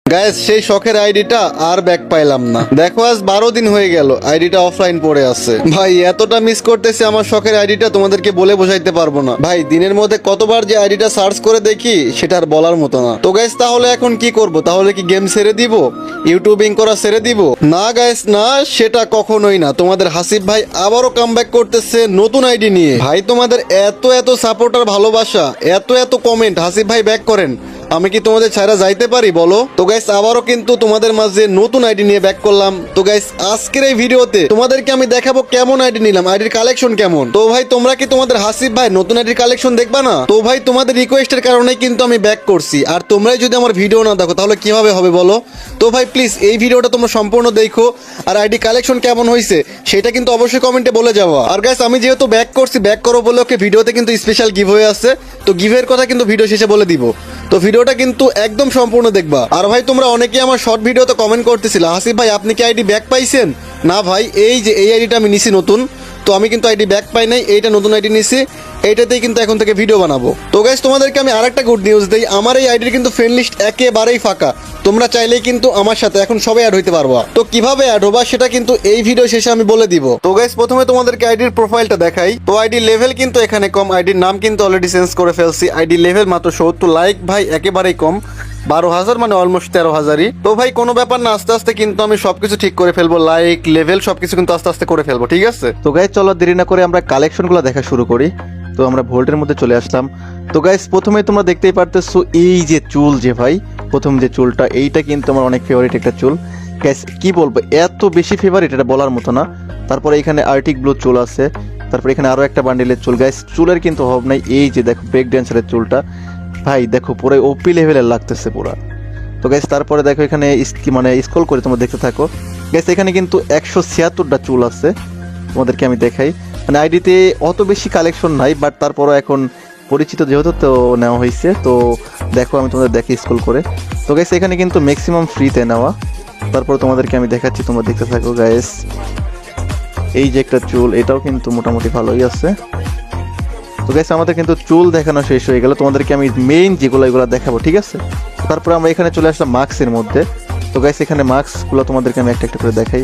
Guys সেই শখের আইডিটা আর ব্যাক পাইলাম না। দেখো আজ 12 দিন হয়ে গেল আইডিটা অফলাইন পড়ে আছে। ভাই এতটা মিস করতেছি আমার শখের আইডিটা, তোমাদেরকে বলে বোঝাইতে পারবো না। ভাই দিনের মধ্যে কতবার যে আইডিটা সার্চ করে দেখি সেটা আর বলার মতো না। তো গাইস তাহলে এখন কি করব? তাহলে কি গেম ছেড়ে দিব? ইউটিউবিং করা ছেড়ে দিব? না গাইস না, সেটা কখনোই না। তোমাদের হাসিব ভাই আবারও কামব্যাক করতেছে নতুন আইডি নিয়ে। ভাই তোমাদের এত এত সাপোর্ট আর ভালোবাসা, এত এত কমেন্ট, হাসিব ভাই ব্যাক করেন, আমি কি তোমাদের ছাড়া যাইতে পারি বলো? তো গাইস আবারও কিন্তু তোমাদের মাঝে নতুন আইডি নিয়ে ব্যাক করলাম। তো গাইস আজকের এই ভিডিওতে তোমাদেরকে আমি দেখাবো কেমন আইডি নিলাম, আইডির কালেকশন কেমন। তো ভাই তোমরা কি তোমাদের হাসিব ভাই নতুন আইডির কালেকশন দেখবা না? তো ভাই তোমাদের রিকোয়েস্টের কারণেই কিন্তু আমি ব্যাক করছি। আর তোমরাই যদি আমার ভিডিও না দেখো তাহলে কিভাবে হবে বলো? তো ভাই প্লিজ এই ভিডিওটা তোমরা সম্পূর্ণ দেখো, আর আইডি কালেকশন কেমন হয়েছে সেটা কিন্তু অবশ্যই কমেন্টে বলে যাওয়া। আর গাইস আমি যেহেতু ব্যাক করছি, ব্যাক করো বলে ওকে ভিডিওতে কিন্তু স্পেশাল গিভওয়ে আছে। তো গিভওয়ের কথা কিন্তু ভিডিও শেষে বলে দিব। তো ভিডিওটা কিন্তু একদম সম্পূর্ণ দেখবা। আর ভাই তোমরা অনেকেই আমার শর্ট ভিডিওতে কমেন্ট করতেছিল, হাসিব ভাই আপনি কি আইডি ব্যাক পাইছেন? না ভাই, এই যে এই আইডিটা আমি নিছি নতুন, তো আমি কিন্তু আইডি ব্যাক পাই নাই, এইটা নতুন আইডি নিছি, এইটাতেই কিন্তু এখন থেকে ভিডিও বানাবো। তো গাইস তোমাদেরকে আমি আরেকটা গুড নিউজ দেই, আমার এই আইডির কিন্তু ফ্রেন্ড লিস্ট একেবারেই ফাঁকা। তোমরা চাইলেই কিন্তু আমার সাথে এখন সবাই অ্যাড হইতে পারবা। তো কিভাবে অ্যাড হবা সেটা কিন্তু এই ভিডিও শেষে আমি বলে দিব। তো গাইস প্রথমে তোমাদেরকে আইডির প্রোফাইলটা দেখাই। তো আইডির লেভেল কিন্তু এখানে কম, আইডির নাম কিন্তু অলরেডি চেঞ্জ করে ফেলছি। আইডির লেভেল মাত্র 70, লাইক ভাই একেবারেই কম, 12,000 মানে অলমোস্ট 13,000ই। তো ভাই কোনো ব্যাপার না, আস্তে আস্তে কিন্তু আমি সবকিছু ঠিক করে ফেলবো, লাইক লেভেল সবকিছু কিন্তু আস্তে আস্তে করে ফেলবো, ঠিক আছে? তো গাইস চলো দেরি না করে আমরা কালেকশনগুলো দেখা শুরু করি। তো আমরা ভোল্টের মধ্যে চলে আসলাম। তো গাইস প্রথমে তোমরা দেখতেই পারতেছো এই যে চুল, যে ভাই প্রথম যে চুলটা, এইটা কিন্তু আমার অনেক ফেভারিট একটা চুল। গাইস কি বলবো, এত বেশি ফেভারিট এটা বলার মতো না। তারপরে এখানে আর্টিক ব্লু চুল আছে, তারপরে এখানে আরো একটা বান্ডিলের চুল। গাইস চুলের কিন্তু অভাব নাই। এই যে দেখো ব্রেক ড্যান্সারের চুলটা, ভাই দেখো পুরো ওপি লেভেলের লাগতেছে পুরা। তো গাইস তারপরে দেখো এখানে মানে স্ক্রল করে তোমরা দেখতে থাকো। গাইস এখানে কিন্তু 176টা চুল আছে, তোমাদেরকে আমি দেখাই। মানে আইডিতে অত বেশি কালেকশন নাই, বাট তারপরও এখন পরিচিত যেহেতু তো নেওয়া হয়েছে। তো দেখো আমি তোমাদের দেখি স্ক্রল করে। তো গাইস এখানে কিন্তু ম্যাক্সিমাম ফ্রিতে নেওয়া। তারপর তোমাদেরকে আমি দেখাচ্ছি, তোমরা দেখতে থাকো। গাইস এই যে একটা চুল, এটাও কিন্তু মোটামুটি ভালোই আছে। তো গাইস আমাদের কিন্তু চুল দেখানো শেষ হয়ে গেল, তোমাদেরকে আমি মেইন যেগুলো এগুলো দেখাবো, ঠিক আছে? তারপর আমরা এখানে চলে আসলাম মাস্কের মধ্যে। তো গাইস এখানে মাস্কগুলো তোমাদেরকে আমি একটা একটা করে দেখাই।